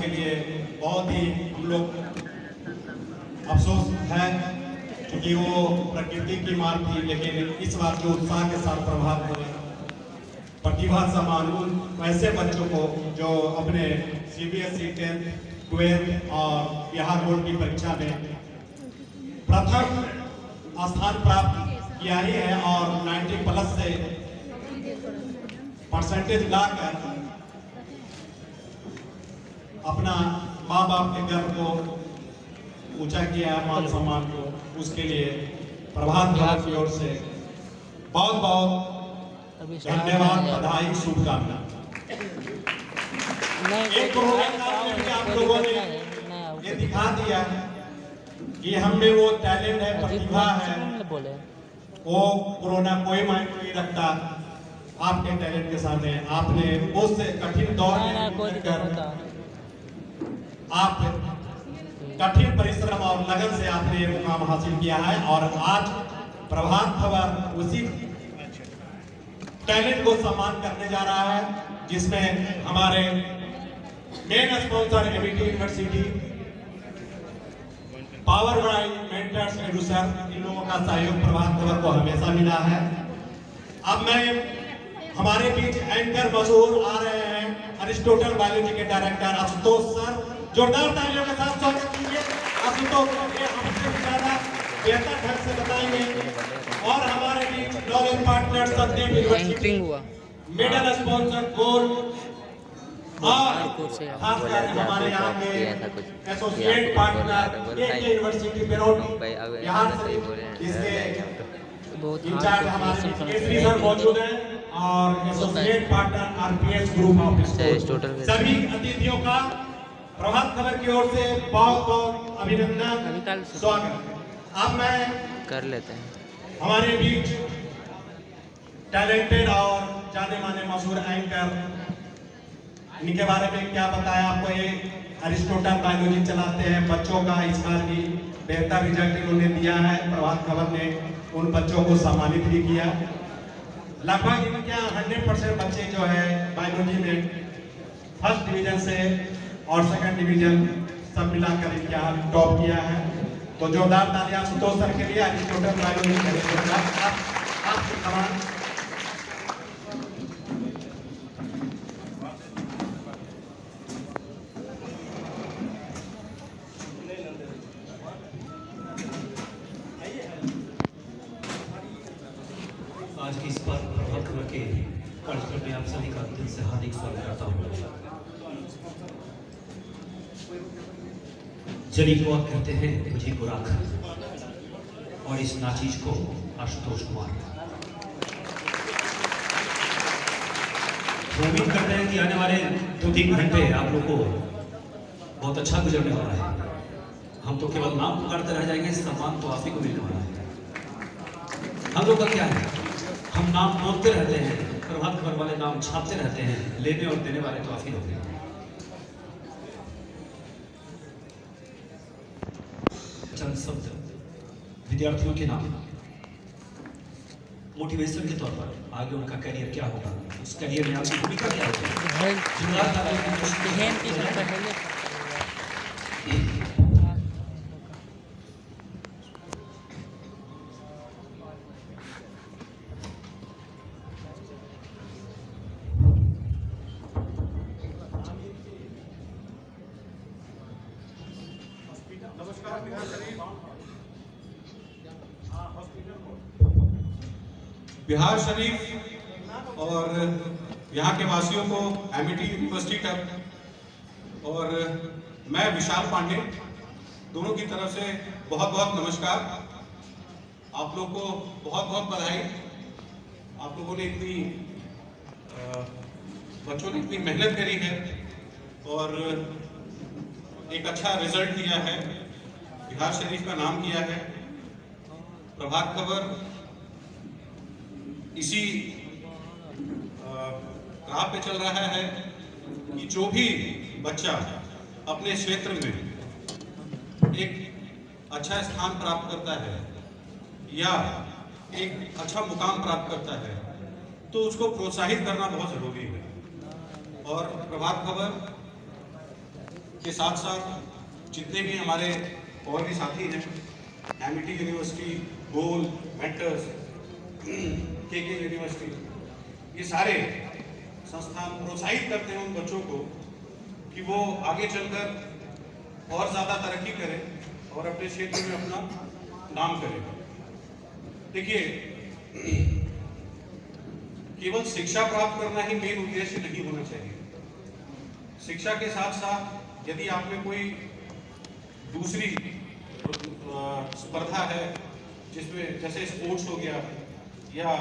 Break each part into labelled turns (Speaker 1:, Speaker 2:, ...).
Speaker 1: उसके लिए बहुत ही हम लोग अफसोस है, क्योंकि वो प्रकृति की मार थी। लेकिन इस बार जो उत्साह के साथ प्रभात हुए, प्रतिभा सम्मान वैसे बच्चों को जो अपने CBSE 10th 12th और बिहार बोर्ड की परीक्षा में प्रथम स्थान प्राप्त किया ही है और 90+ से परसेंटेज लाकर अपना माँ बाप के गर्व को ऊंचा किया, मान सम्मान को, उसके लिए प्रभात खबर की ओर से बहुत बहुत धन्यवाद, बधाई, शुभकामना। एक कोरोना काल में भी आप लोगों ने ये दिखा दिया कि हम में वो टैलेंट है, प्रतिभा है। वो कोरोना कोई मायने नहीं रखता आपके टैलेंट के सामने। आपने उस कठिन दौर में आप कठिन परिश्रम और लगन से आपने ये मुकाम हासिल किया है और आज प्रभात खबर उसी टैलेंट को सम्मान करने जा रहा है, जिसमें हमारे main sponsor ABT university, power by mentors एडुसर, इन लोगों का सहयोग प्रभात खबर को हमेशा मिला है। अब मैं हमारे बीच एंकर मशहूर आ रहे हैं, अरिस्टोटल बायोलॉजी के डायरेक्टर आशुतोष सर, जोरदार तालियों के साथ स्वागत कीजिए। आशुतोष ये हमसे ज्यादा बेहतर ढंग से बताएंगे। और हमारे बीच knowledge partner Sandip university, medal sponsor gold और खासकर हमारे यहाँ के एसोसिएट पार्टनर यूनिवर्सिटी बेरोड बिहार से, इसके इंचार्ज हमारे केसरी सर मौजूद हैं और associate partner RPS group of school. सभी अतिथियों का प्रभात खबर की ओर से बहुत बहुत अभिनंदन, स्वागत। अब मैं
Speaker 2: कर लेते हैं
Speaker 1: हमारे बीच टैलेंटेड और जाने माने मशहूर एंकर, इनके बारे में क्या बताया आपको। ये अरिस्टोटल बायोलॉजी चलाते हैं, बच्चों का इस बार भी बेहतर रिजल्ट इन्होंने दिया है। प्रभात खबर ने उन बच्चों को सम्मानित भी किया। लगभग इनके 100% बच्चे जो है बायोलॉजी में फर्स्ट डिवीजन से और सेकंड डिवीजन सब मिलाकर इनके यहाँ टॉप किया है। तो जोरदार तालियां आशुतोष सर के लिए, अरिस्टोटल बायोलॉजी के आपके समान।
Speaker 3: आज की इस बार प्रभात खबर के कार्यक्रम में आप सभी का दिल से हार्दिक स्वागत करता हूँ। जली को आप कहते हैं मुझे को राख और इस नाचीज को आशुतोष कुमार। उम्मीद करते हैं कि आने वाले 2-3 घंटे आप लोग को बहुत अच्छा गुजरने वाला है। हम तो केवल नाम पुकारते रह जाएंगे, सम्मान तो आप ही को मिलने वाला है। हम लोग का क्या है, हम नाम बोलते रहते हैं, प्रभात खबर वाले नाम छापते रहते हैं, लेने और देने वाले तो आप ही होंगे। चंद शब्द विद्यार्थियों के नाम मोटिवेशन के तौर पर आगे उनका करियर क्या होगा, उस करियर में आपकी भूमिका क्या होगी।
Speaker 1: बिहार शरीफ और यहाँ के वासियों को एमिटी यूनिवर्सिटी तक और मैं विशाल पांडे दोनों की तरफ से बहुत बहुत नमस्कार। आप लोग को बहुत बहुत बधाई। आप लोगों ने इतनी बच्चों ने इतनी मेहनत करी है और एक अच्छा रिजल्ट दिया है, बिहार शरीफ का नाम किया है। प्रभात खबर इसी राह पे चल रहा है कि जो भी बच्चा अपने क्षेत्र में एक अच्छा स्थान प्राप्त करता है या एक अच्छा मुकाम प्राप्त करता है तो उसको प्रोत्साहित करना बहुत जरूरी है। और प्रभात खबर
Speaker 2: के साथ साथ जितने भी हमारे और भी साथी हैं, एमिटी यूनिवर्सिटी, गोल, मेंटर्स, के यूनिवर्सिटी, ये सारे संस्थान प्रोत्साहित करते हैं उन बच्चों को कि वो आगे चलकर और ज़्यादा तरक्की करें और अपने क्षेत्र में अपना नाम करें। देखिए, केवल शिक्षा प्राप्त करना ही मेन उद्देश्य नहीं होना चाहिए। शिक्षा के साथ साथ यदि आप में कोई दूसरी स्पर्धा है, जिसमें जैसे स्पोर्ट्स हो गया या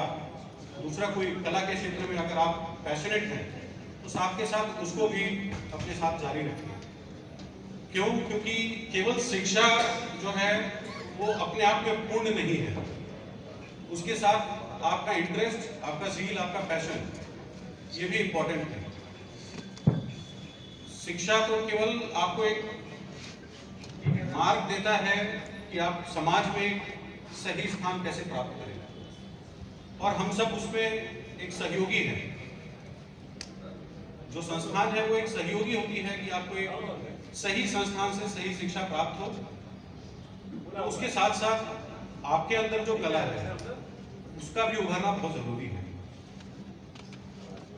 Speaker 2: दूसरा कोई कला के क्षेत्र में अगर आप पैशनेट हैं, तो साथ के साथ उसको भी अपने साथ जारी रखिए। क्यों? क्योंकि केवल शिक्षा जो है वो अपने आप में पूर्ण नहीं है, उसके साथ आपका इंटरेस्ट, आपका ज़ील, आपका पैशन, ये भी इम्पोर्टेंट है। शिक्षा तो केवल आपको एक मार्ग देता है कि आप समाज में एक सही स्थान कैसे प्राप्त करें, और हम सब उसमें एक सहयोगी हैं। जो संस्थान है वो एक सहयोगी होती है कि आपको एक सही संस्थान से सही शिक्षा प्राप्त हो, तो उसके साथ साथ आपके अंदर जो कला है उसका भी उभरना बहुत जरूरी है।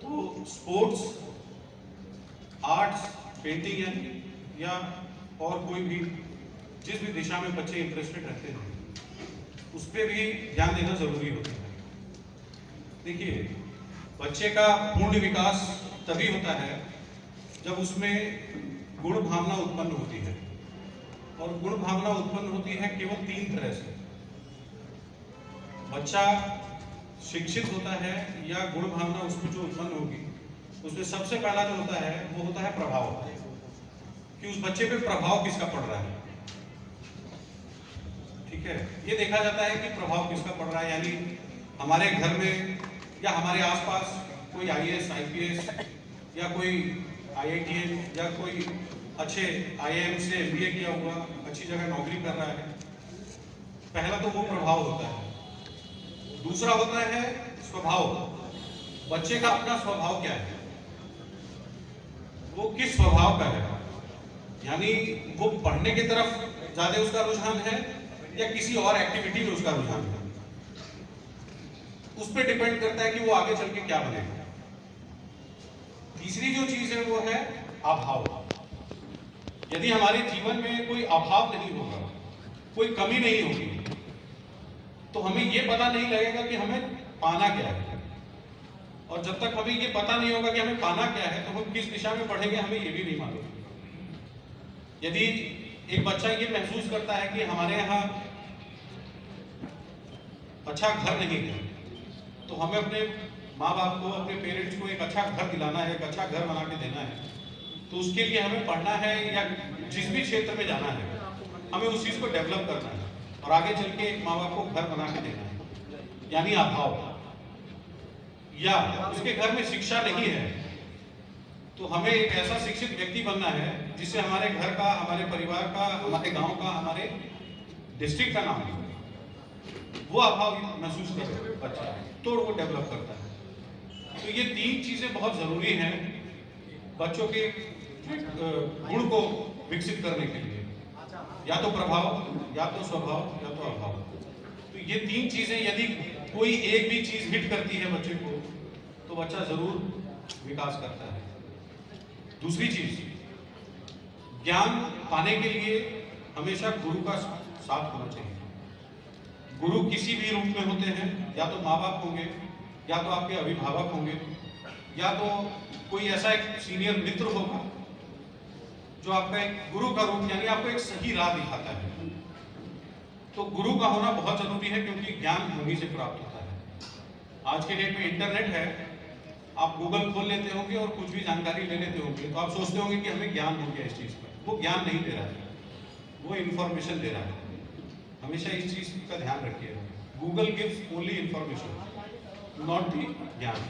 Speaker 2: तो स्पोर्ट्स, आर्ट्स, पेंटिंग या और कोई भी जिस भी दिशा में बच्चे इंटरेस्टेड रहते हैं, उस पर भी ध्यान देना जरूरी होता है। देखिए, बच्चे का पूर्ण विकास तभी होता है जब उसमें गुण भावना उत्पन्न होती है, और गुण भावना उत्पन्न होती है केवल 3 तरह से। बच्चा शिक्षित होता है या गुण भावना उसमें जो उत्पन्न होगी, उसमें सबसे पहला जो होता है वो होता है प्रभाव, कि उस बच्चे पे प्रभाव किसका पड़ रहा है। ठीक है, ये देखा जाता है कि प्रभाव किसका पड़ रहा है, यानी हमारे घर में या हमारे आसपास कोई IAS, IPS या कोई IITN या कोई अच्छे IIM से MBA किया हुआ अच्छी जगह नौकरी कर रहा है। पहला तो वो प्रभाव होता है। दूसरा होता है स्वभाव। बच्चे का अपना स्वभाव क्या है, वो किस स्वभाव का है, यानी वो पढ़ने की तरफ ज्यादा उसका रुझान है या किसी और एक्टिविटी में उसका रुझान है। उस पर डिपेंड करता है कि वो आगे चल के क्या बनेगा। तीसरी जो चीज है वो है अभाव। यदि हमारे जीवन में कोई अभाव नहीं होगा, कोई कमी नहीं होगी, तो हमें ये पता नहीं लगेगा कि हमें पाना क्या है। और जब तक हमें ये पता नहीं होगा कि हमें पाना क्या है, तो हम किस दिशा में बढ़ेंगे हमें ये भी नहीं मालूम। यदि एक बच्चा ये महसूस करता है कि हमारे यहाँ अच्छा घर नहीं है, तो हमें अपने माँ बाप को, अपने पेरेंट्स को एक अच्छा घर दिलाना है, एक अच्छा घर बना के देना है। तो उसके लिए हमें पढ़ना है या जिस भी क्षेत्र में जाना है, हमें उस चीज को डेवलप करना है और आगे चल के माँ बाप को घर बना के देना है, यानी अभाव। या उसके घर में शिक्षा नहीं है, तो हमें एक ऐसा शिक्षित व्यक्ति बनना है जिससे हमारे घर का, हमारे परिवार का, हमारे गांव का, हमारे डिस्ट्रिक्ट का नाम हो। वो अभाव महसूस करे बच्चा, तो वो डेवलप करता है। तो ये 3 चीजें बहुत जरूरी हैं बच्चों के गुण को विकसित करने के लिए, या तो प्रभाव, या तो स्वभाव, या तो अभाव। तो ये 3 चीजें यदि कोई एक भी चीज हिट करती है बच्चे को, तो बच्चा जरूर विकास करता है। दूसरी चीज, ज्ञान पाने के लिए हमेशा गुरु का साथ होना चाहिए। गुरु किसी भी रूप में होते हैं, या तो माँ बाप होंगे, या तो आपके अभिभावक होंगे, या तो कोई ऐसा एक सीनियर मित्र होगा जो आपका एक गुरु का रूप, यानी आपको एक सही राह दिखाता है। तो गुरु का होना बहुत जरूरी है, क्योंकि ज्ञान भूमि से प्राप्त होता है। आज के डेट में इंटरनेट है, आप गूगल खोल लेते होंगे और कुछ भी जानकारी ले लेते होंगे, तो आप सोचते होंगे कि हमें ज्ञान हो गया इस चीज का। वो ज्ञान नहीं दे रहा है, वो इंफॉर्मेशन दे रहा है। हमेशा इस चीज का ध्यान रखिए। Google gives only information, not the ज्ञान।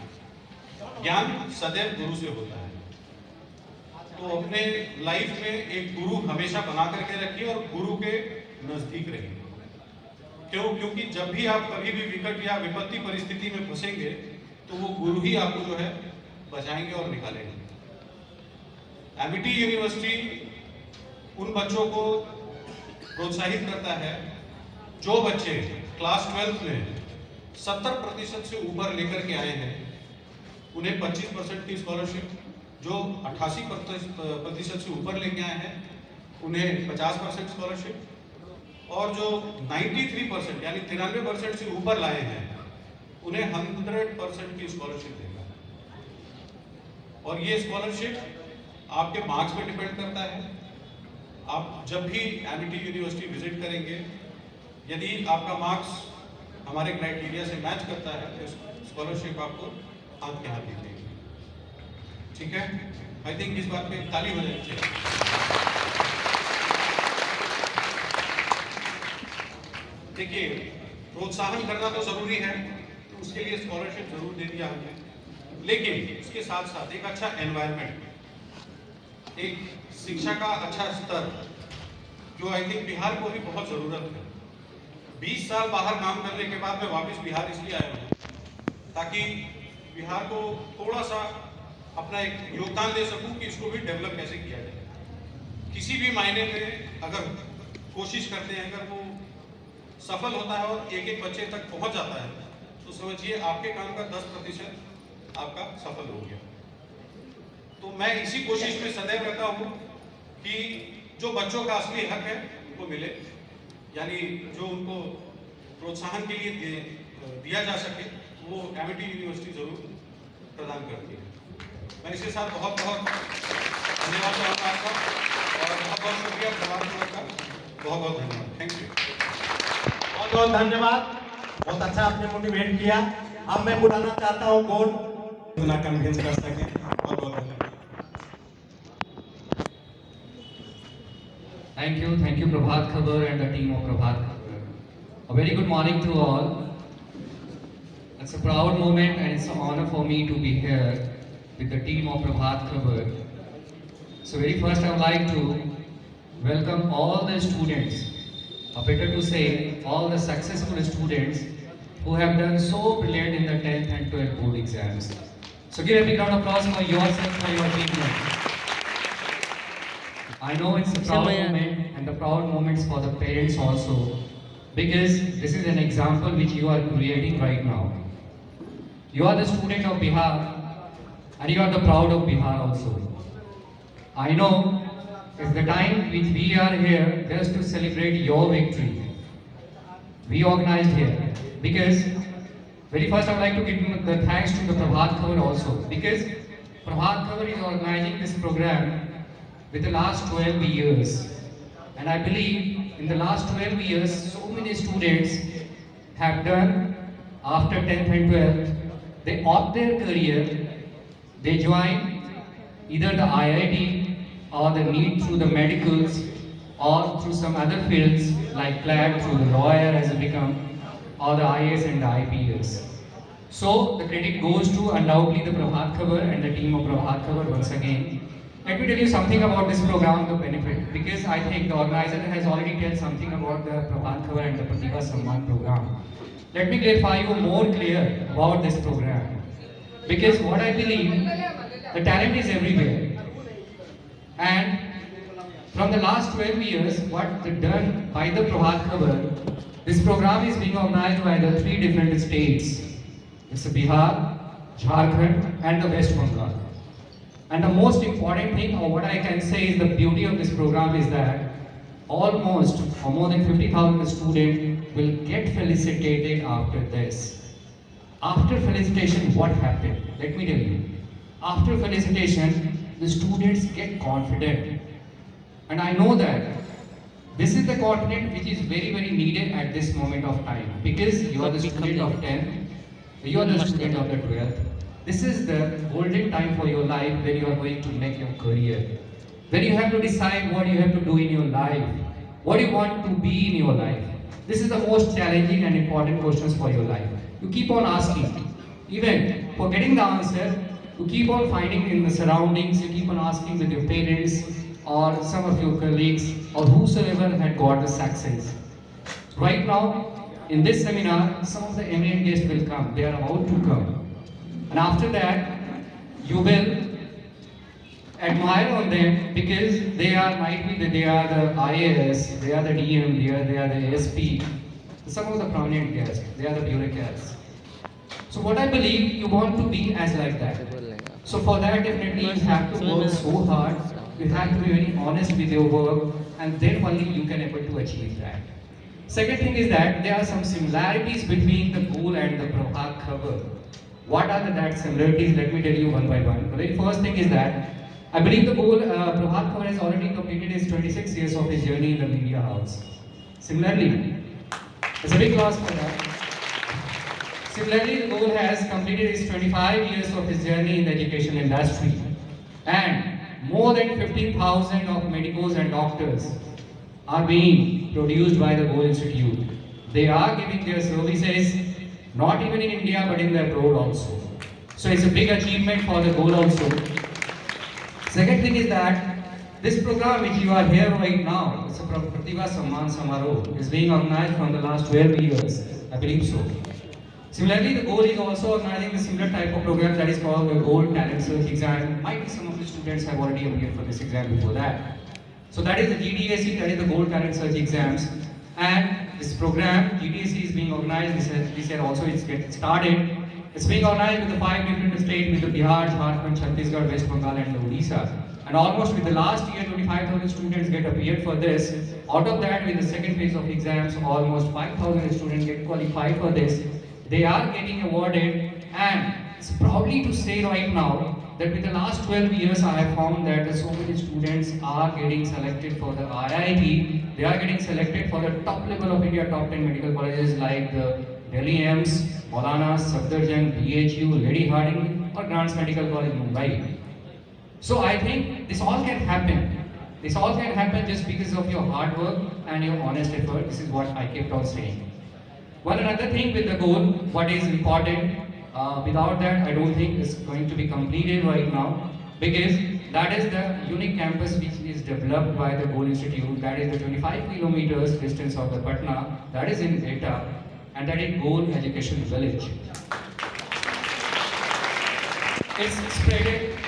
Speaker 2: ज्ञान सदैव गुरु से होता है। तो अपने लाइफ में एक गुरु हमेशा बना करके रखिए और गुरु के नजदीक रहिए। क्यों? क्योंकि जब भी आप कभी भी विकट या विपत्ति परिस्थिति में फंसेंगे, तो वो गुरु ही आपको जो है बचाएंगे और निकालेंगे। एमिटी यूनिवर्सिटी उन बच्चों को प्रोत्साहित करता है जो बच्चे क्लास 12 में 70% से ऊपर लेकर के आए हैं, उन्हें 25% की स्कॉलरशिप, जो 88% से ऊपर लेके आए हैं उन्हें 50% स्कॉलरशिप, और जो 93% यानी 93% से ऊपर लाए हैं उन्हें 100% की स्कॉलरशिप देगा। और ये स्कॉलरशिप आपके मार्क्स पे डिपेंड करता है। आप जब भी एमिटी यूनिवर्सिटी विजिट करेंगे, यदि आपका मार्क्स हमारे क्राइटेरिया से मैच करता है तो स्कॉलरशिप आपको हाथ के हाथ दी जाएगी। ठीक है, आई थिंक इस बात पे ताली बजानी चाहिए। देखिए, प्रोत्साहन करना तो जरूरी है, तो उसके लिए स्कॉलरशिप जरूर दे दिया हमने, लेकिन इसके साथ साथ एक अच्छा एनवायरनमेंट, एक शिक्षा का अच्छा स्तर, जो आई थिंक बिहार को भी बहुत जरूरत है। 20 साल बाहर काम करने के बाद मैं वापस बिहार इसलिए आया हूँ ताकि बिहार को थोड़ा सा अपना एक योगदान दे सकूं कि इसको भी डेवलप कैसे किया जाए। किसी भी मायने में अगर कोशिश करते हैं, अगर वो सफल होता है और एक एक बच्चे तक पहुंच जाता है, तो समझिए आपके काम का 10% आपका सफल हो गया। तो मैं इसी कोशिश में सदैव रहता हूँ कि जो बच्चों का असली हक है उनको मिले, यानी जो उनको प्रोत्साहन के लिए दिया जा सके, वो एमिटी यूनिवर्सिटी जरूर प्रदान करती है। मैं इसके साथ बहुत बहुत धन्यवाद चाहूँगा आपका, और बहुत बहुत शुक्रिया प्रभात का, बहुत बहुत धन्यवाद। थैंक यू,
Speaker 1: बहुत बहुत धन्यवाद, बहुत अच्छा आपने मोटिवेट किया। अब मैं बुलाना चाहता हूँ बोर्ड इतना कन्विंस कर सके। बहुत बहुत धन्यवाद।
Speaker 4: Thank you Prabhat Khabar and the team of Prabhat Khabar. A very good morning to all. It's a proud moment and it's an honor for me to be here with the team of Prabhat Khabar. So very first I would like to welcome all the students, or better to say all the successful students who have done so brilliant in the 10th and 12th board exams. So give a big round of applause for yourself, for your achievement. I know it's a proud moment and the proud moments for the parents also, because this is an example which you are creating right now. You are the student of Bihar and you are the proud of Bihar also. I know it's the time which we are here just to celebrate your victory. We organized here because very first I would like to give the thanks to the Prabhat Khabar also, because Prabhat Khabar is organizing this program with the last 12 years, and I believe in the last 12 years so many students have done after 10th and 12th, they opt their career, they join either the IIT or the NEET through the medicals or through some other fields like CLAT through the lawyer has become, or the IAS and the IPS. So the credit goes to undoubtedly the Prabhat Khabar and the team of Prabhat Khabar once again. Let me tell you something about this program, the benefit, because I think the organizer has already told something about the Prabhat Khabar and the Pratibha Samman program. Let me clarify you more clear about this program, because what I believe, the talent is everywhere, and from the last 12 years, what done by the Prabhat Khabar, this program is being organized by the 3 different states. It's Bihar, Jharkhand, and the West Bengal. And the most important thing, or what I can say is the beauty of this program, is that almost or more than 50,000 students will get felicitated after this. After felicitation, what happened? Let me tell you. After felicitation, the students get confident. And I know that this is the confidence which is very, very needed at this moment of time, because you are the student of 10th, you are the student of the 12th. This is the golden time for your life when you are going to make your career, when you have to decide what you have to do in your life, what you want to be in your life. This is the most challenging and important questions for your life. You keep on asking, even for getting the answer, you keep on finding in the surroundings, you keep on asking with your parents or some of your colleagues or whosoever had got the success. Right now, in this seminar, some of the eminent guests will come. They are about to come. And after that, you will admire on them because they are they are the IAS, they are the DM, they are the ASP, some of the prominent guests, they are the bureaucrats. So what I believe, you want to be as like that. So for that, definitely you have to work so hard, you have to be very honest with your work, and then only you can able to achieve that. Second thing is that there are some similarities between the goal and the Prabhat Khabar. What are that similarities? Let me tell you one by one. The very first thing is that I believe the goal, Prabhat Khabar has already completed his 26 years of his journey in the media house. Similarly, it's a big loss for that. Similarly, the goal has completed his 25 years of his journey in the education industry. And more than 15,000 of medicos and doctors are being produced by the Goal Institute. They are giving their services not even in India but in the abroad also. So it's a big achievement for the Goal also. Second thing is that this program which you are here right now, it's a Pratibha Samman Samaroh, is being organized from the last 12 years, I believe so. Similarly, the Goal is also organizing a similar type of program that is called the Goal Talent Search Exam. Might be some of the students have already appeared for this exam before that. So that is the GDSE, that is the Goal Talent Search Exams. And this program, GDSE, is being organized, this year also it's getting started. It's being organized with the 5 different states, with the Bihar, Jharkhand, Chhattisgarh, West Bengal and Odisha. And almost with the last year, 25,000 students get appeared for this. Out of that, with the second phase of exams, almost 5,000 students get qualified for this. They are getting awarded, and it's proudly to say right now that with the last 12 years I have found that so many students are getting selected for the IIT. They are getting selected for the top level of India, top 10 medical colleges like the Delhi AIIMS, Maulana, Safdarjung, BHU, Lady Hardinge or Grants Medical College, Mumbai. So I think this all can happen. This all can happen just because of your hard work and your honest effort. This is what I kept on saying. Well, another thing with the goal, what is important, without that I don't think it's going to be completed right now, because that is the unique campus which is developed by the Goal Institute. That is the 25 kilometers distance of the Patna, that is in Eta, and that is Goal Education Village. It's spread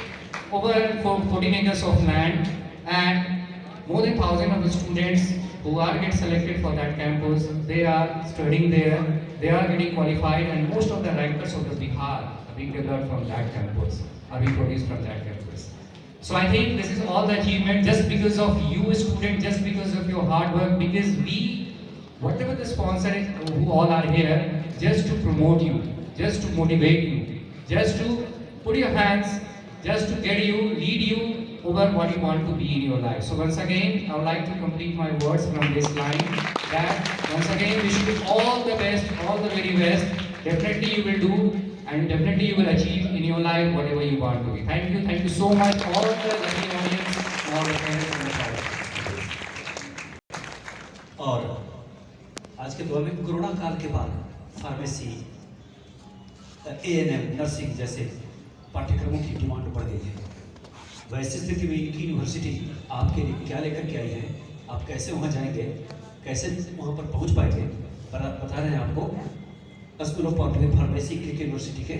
Speaker 4: over 14 acres of land, and more than 1,000 of the students who are get selected for that campus, they are studying there, they are getting qualified, and most of the rankers of the Bihar are being developed from that campus, are being produced from that campus. So I think this is all the achievement just because of you student, just because of your hard work, because we, whatever the sponsor is, who all are here, just to promote you, just to motivate you, just to put your hands, just to get you, lead you over what you want to be in your life. So once again, I would like to complete my words from this line, that once again wish you all the best, all the very best. Definitely you will do, and definitely you will achieve in your life whatever you want to be. Thank you so much, all the lovely audience, all the parents and the parents.
Speaker 3: और आज के दौर में corona काल के बाद pharmacy, ANM, nursing जैसे पाठ्यक्रमों की डिमांड बढ़ गई है। वैसी स्थिति में इनकी यूनिवर्सिटी आपके लिए क्या लेकर के आई है, आप कैसे वहाँ जाएंगे, कैसे वहाँ पर पहुँच पाएंगे, बता रहे हैं आपको school of public pharmacy clinical university के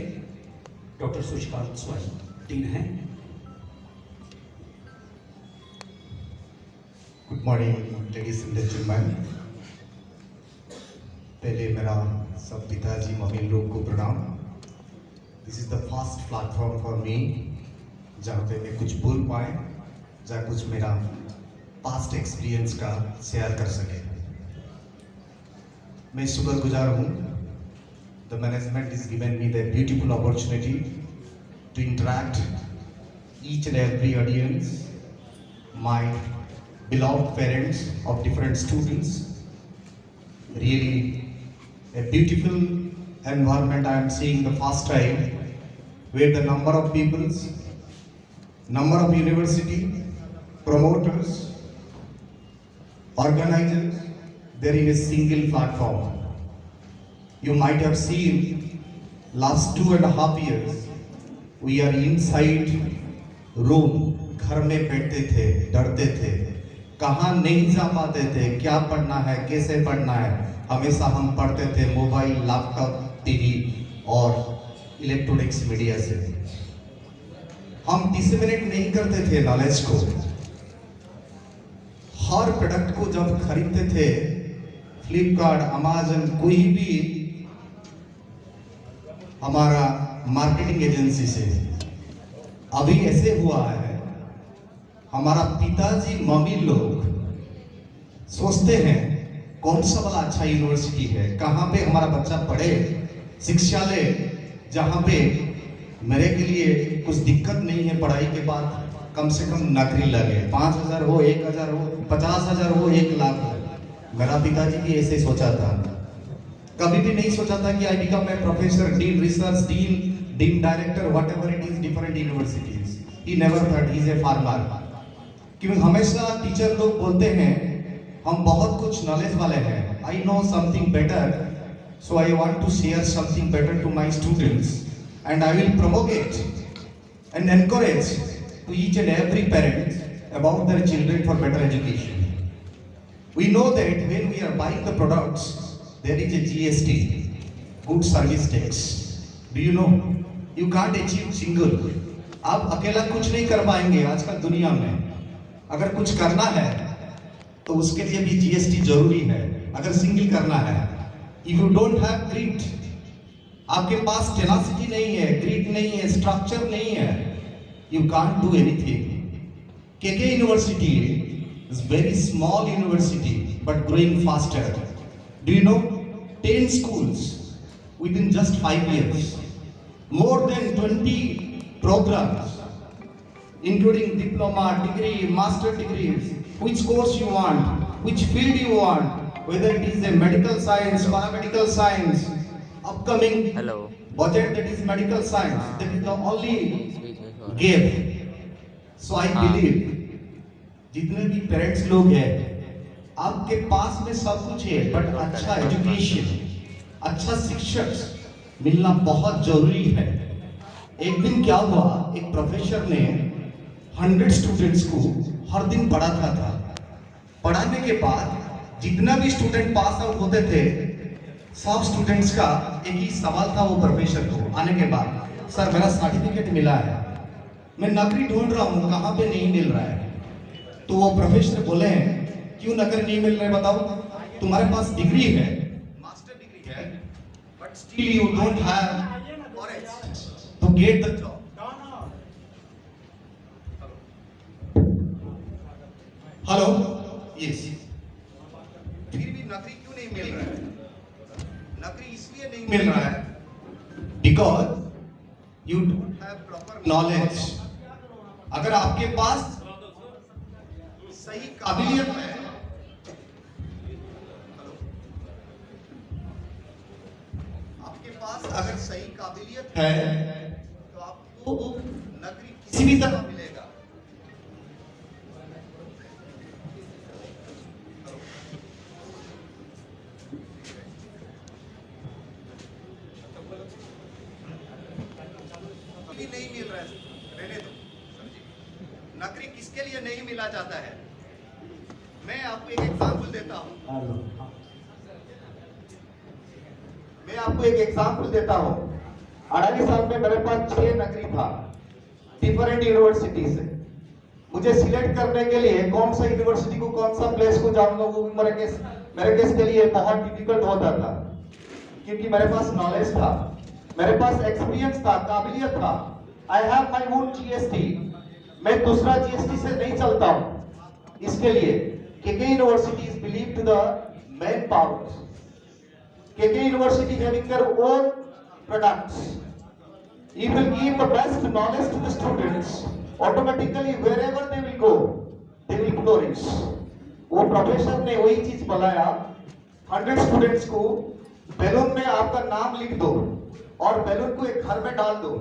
Speaker 3: डॉक्टर सूर्यकांत स्वाई डीन हैं।
Speaker 5: Good morning ladies and gentleman. पहले मेरा सब पिताजी मम्मी लोग को प्रणाम। This is the first platform for me जहाँ पे मैं कुछ बोल पाए, जहाँ कुछ मेरा पास्ट एक्सपीरियंस का शेयर कर सके। मैं शुक्रगुजार हूँ। The management is given me the beautiful opportunity to interact each and every audience, my beloved parents of different students. Really a beautiful environment I am seeing the first time, where the number of peoples, number of university, promoters, organizers, they're in a single platform. You might have seen last 2.5 years, we are inside room, घर में बैठते थे, डरते थे, कहाँ नहीं जा पाते थे, क्या पढ़ना है, कैसे पढ़ना है। हमेशा हम पढ़ते थे मोबाइल, लैपटॉप, टीवी और इलेक्ट्रॉनिक्स मीडिया से। हम डिसमिनेट नहीं करते थे नॉलेज को। हर प्रोडक्ट को जब खरीदते थे, फ्लिपकार्ट, अमेजन, कोई भी हमारा मार्केटिंग एजेंसी से, अभी ऐसे हुआ है हमारा पिताजी मम्मी लोग सोचते हैं कौन सा वाला अच्छा यूनिवर्सिटी है, कहाँ पे हमारा बच्चा पढ़े, शिक्षा ले, जहाँ पे मेरे के लिए कुछ दिक्कत नहीं है, पढ़ाई के बाद कम से कम नौकरी लगे, 5,000 हो, 1,000 हो, 50,000 हो, 1,00,000 हो। मेरा पिताजी भी ऐसे सोचा था, कभी भी नहीं सोचा था कि I become a professor, dean research, dean director, what ever it is, different universities. He never thought he is a farmer. क्योंकि हमेशा टीचर लोग बोलते हैं हम बहुत कुछ नॉलेज वाले हैं, I know something better, so I want to share something better to my students and I will propagate and encourage to each and every parent about their children for better education. We know that when we are buying the products, there is a GST, good service tax. Do you know? You can't achieve single. आप अकेला कुछ नहीं कर पाएंगे आजकल दुनिया में। अगर कुछ करना है तो उसके लिए भी GST जरूरी है, अगर सिंगल करना है। If you don't have grit, आपके पास टेनासिटी नहीं है, ग्रिट नहीं है, स्ट्रक्चर नहीं है, you can't do anything. KK University is very small university but growing faster. Do you know 10 schools within just 5 years, more than 20 programs including diploma, degree, master degrees, which course you want, which field you want, whether it is a medical science, paramedical science, upcoming budget that is medical science, that is the only gap. So I believe जितने भी parents लोग हैं, आपके पास में सब कुछ है, but अच्छा एजुकेशन, अच्छा शिक्षक मिलना बहुत जरूरी है। एक दिन क्या हुआ, एक प्रोफेसर ने 100 स्टूडेंट्स को हर दिन पढ़ाता था। पढ़ाने के बाद जितना भी स्टूडेंट पास आउट होते थे, सब स्टूडेंट्स का एक ही सवाल था वो प्रोफेसर को आने के बाद, सर मेरा सर्टिफिकेट मिला है, मैं नौकरी ढूंढ रहा हूँ, कहाँ पे नहीं मिल रहा है। तो वो प्रोफेसर बोले हैं क्यों नौकरी नहीं मिल रहा है बताओ, तुम्हारे पास डिग्री है, मास्टर डिग्री है, but still you don't have courage to get the job. Hello, yes, फिर भी नौकरी क्यों नहीं मिल रहा है? नौकरी इसलिए नहीं मिल रहा है because you don't have proper knowledge. अगर आपके पास सही काबिलियत है, आपके पास अगर सही काबिलियत है तो आपको नौकरी किसी भी तरह मिलेगा। नहीं मिल रहा है, रहने दो। नौकरी किसके लिए नहीं मिला जाता है? मैं आपको एक एग्जांपल देता हूं। मैं आपको एक एग्जांपल देता हूं। 2.5 साल में मेरे पास 6 नौकरी था डिफरेंट यूनिवर्सिटी से। मुझे सिलेक्ट करने के लिए कौन सा यूनिवर्सिटी को, कौन सा प्लेस को जाऊंगा, वो मेरे केस के लिए बहुत डिफिकल्ट होता था, क्योंकि मेरे पास नॉलेज था, मेरे पास एक्सपीरियंस था, काबिलियत था। I have my own GST, मैं दूसरा GST से नहीं चलता हूं। इसके लिए KK University is believed to the manpower. KK University having their own products. It will give the best knowledge to the students. Automatically, wherever they will go, they will flourish. वो professor ने वही चीज बताया, 100 students को balloon में आपका नाम लिख दो और बैलून को एक घर में डाल दो।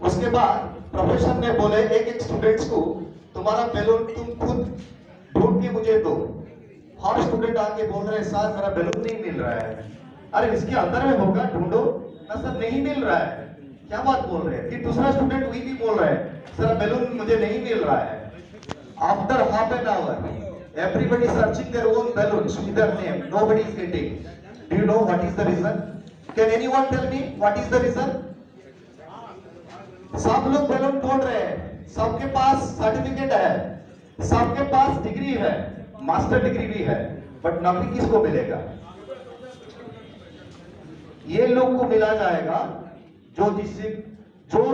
Speaker 5: उसके बाद प्रोफेसर ने बोले एक स्टूडेंट्स को तुम्हारा बैलून तुम खुद ढूंढ के मुझे दो। हर स्टूडेंट आके बोल रहे हैं सर मेरा बैलून नहीं मिल रहा है। अरे इसके अंदर में होगा, ढूंढो ना सर, नहीं मिल रहा है, क्या बात बोल रहे हैं? फिर दूसरा स्टूडेंट वही भी बोल रहा है सर बैलून मुझे नहीं मिल रहा है। After half an hour everybody searching their own balloons with their name, nobody is getting. Do you know what is the reason? Can anyone tell me what is the reason? सब लोग balloon ढूंढ रहे हैं,
Speaker 6: सबके पास certificate है, सबके पास degree है, master degree भी है, बट नौकरी किसको मिलेगा? ये लोग को मिला जाएगा जो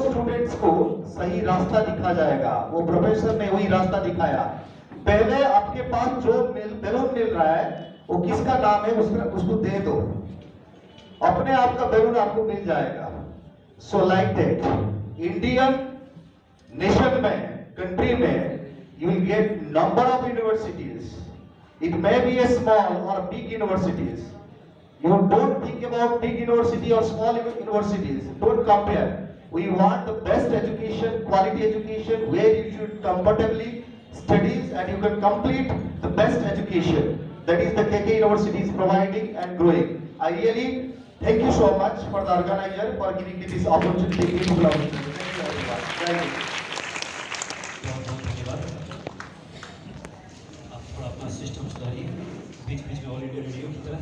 Speaker 6: स्टूडेंट्स को सही रास्ता दिखा जाएगा। वो प्रोफेसर ने वही रास्ता दिखाया। पहले आपके पास जो बैलून मिल रहा है वो किसका नाम है, उसको दे दो, अपने आप का बैलून आपको मिल जाएगा। So like that Indian nation में, कंट्री में, you will get number of universities. It may be a small or big universities. You don't think about big university or small universities. Don't compare. We want the best education, quality education, where you should comfortably study and you can complete the best education. That is the KK University is providing and growing. I really thank you so much for the organizer for giving me this opportunity. Beautiful opportunity. Thank you everyone. Thank you.
Speaker 3: बहुत बहुत धन्यवाद। आप थोड़ा अपना system सुधारिए। बीच बीच में all India radio की तरह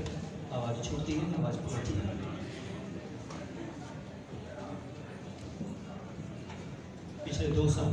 Speaker 3: आवाज़ छूटती है, आवाज़ पहुँचती है। पिछले 2 साल